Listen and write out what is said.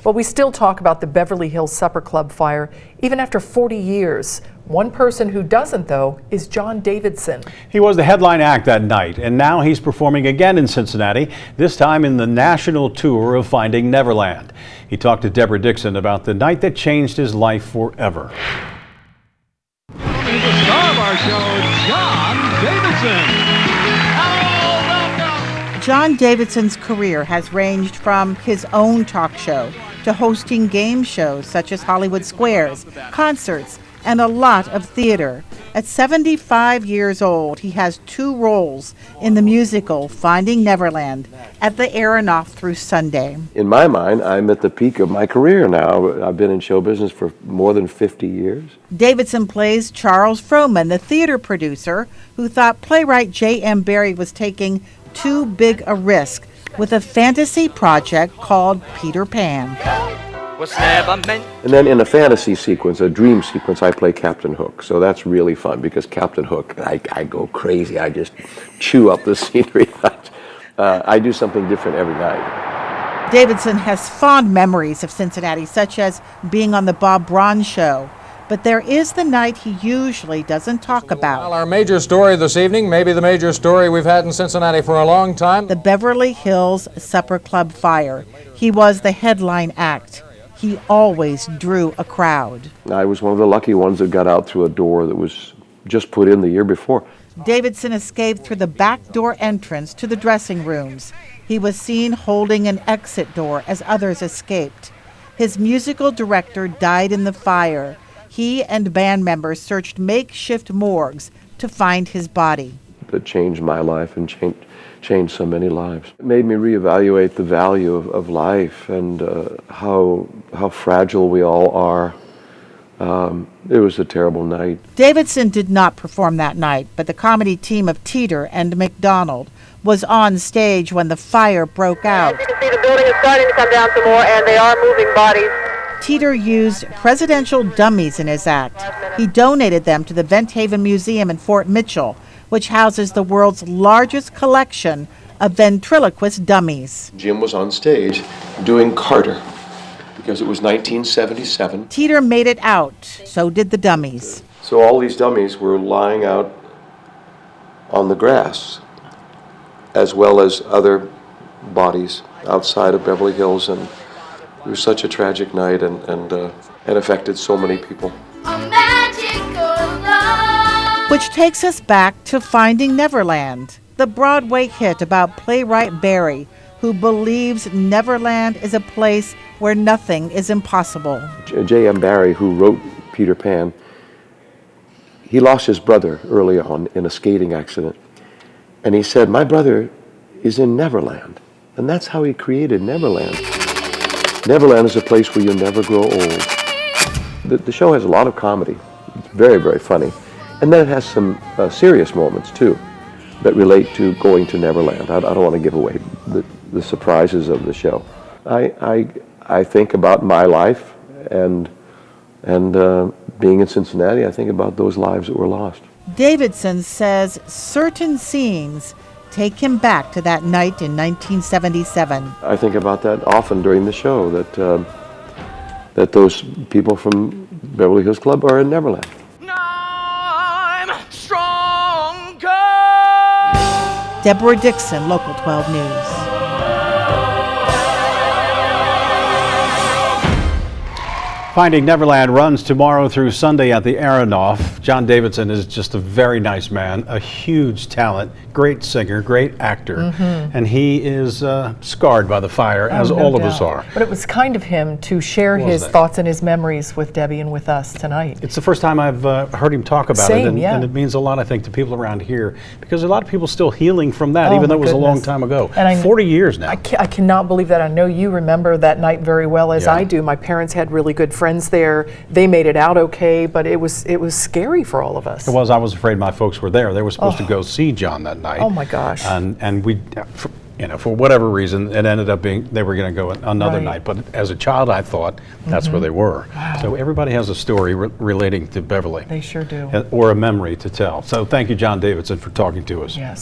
But we still talk about the Beverly Hills Supper Club fire even after 40 years. One person who doesn't, though, is John Davidson. He was the headline act that night, and now he's performing again in Cincinnati, this time in the national tour of Finding Neverland. He talked to Deborah Dixon about the night that changed his life forever. He's the star of our show, John Davidson. John Davidson's career has ranged from his own talk show to hosting game shows such as Hollywood Squares, concerts, and a lot of theater. At 75 years old, he has 2 roles in the musical Finding Neverland at the Aronoff through Sunday. In my mind, I'm at the peak of my career now. I've been in show business for more than 50 years. Davidson plays Charles Frohman, the theater producer who thought playwright J.M. Barrie was taking too big a risk with a fantasy project called Peter Pan. And then in a fantasy sequence, a dream sequence, I play Captain Hook. So that's really fun because Captain Hook, I go crazy. I just chew up the scenery. I do something different every night. Davidson has fond memories of Cincinnati, such as being on the Bob Braun Show. But there is the night he usually doesn't talk about. Well, our major story this evening, maybe the major story we've had in Cincinnati for a long time. The Beverly Hills Supper Club fire. He was the headline act. He always drew a crowd. I was one of the lucky ones that got out through a door that was just put in the year before. Davidson escaped through the back door entrance to the dressing rooms. He was seen holding an exit door as others escaped. His musical director died in the fire. He and band members searched makeshift morgues to find his body. That changed my life and changed so many lives. It made me reevaluate the value of life and how fragile we all are. It was a terrible night. Davidson did not perform that night, but the comedy team of Teeter and McDonald was on stage when the fire broke out. As you can see, the building is starting to come down some more, and they are moving bodies. Teeter used presidential dummies in his act. He donated them to the Vent Haven Museum in Fort Mitchell, which houses the world's largest collection of ventriloquist dummies. Jim was on stage doing Carter because it was 1977. Teeter made it out, so did the dummies. So all these dummies were lying out on the grass, as well as other bodies outside of Beverly Hills, and it was such a tragic night and affected so many people. Which takes us back to Finding Neverland, the Broadway hit about playwright Barrie, who believes Neverland is a place where nothing is impossible. J.M. Barrie, who wrote Peter Pan, he lost his brother early on in a skating accident. And he said, my brother is in Neverland. And that's how he created Neverland. Neverland is a place where you never grow old. The show has a lot of comedy. It's very, very funny. And then it has some serious moments, too, that relate to going to Neverland. I don't want to give away the surprises of the show. I think about my life and being in Cincinnati, I think about those lives that were lost. Davidson says certain scenes take him back to that night in 1977. I think about that often during the show, that those people from Beverly Hills Club are in Neverland. I'm stronger. Deborah Dixon, Local 12 News. Finding Neverland runs tomorrow through Sunday at the Aronoff. John Davidson is just a very nice man, a huge talent, great singer, great actor, and he is scarred by the fire, as all of us are. But it was kind of him to share his thoughts and his memories with Debbie and with us tonight. It's the first time I've heard him talk about it, yeah. And it means a lot, I think, to people around here, because a lot of people still healing from that, even though it was a long time ago. And 40 years now. I cannot believe that. I know you remember that night very well, as I do. My parents had really good friends there. They made it out okay, but it was scary for all of us. It was. I was afraid my folks were there. They were supposed to go see John that night. Oh my gosh. And we, for whatever reason, it ended up being they were going to go another night. But as a child, I thought that's where they were. Wow. So everybody has a story relating to Beverly. They sure do. Or a memory to tell. So thank you, John Davidson, for talking to us. Yes.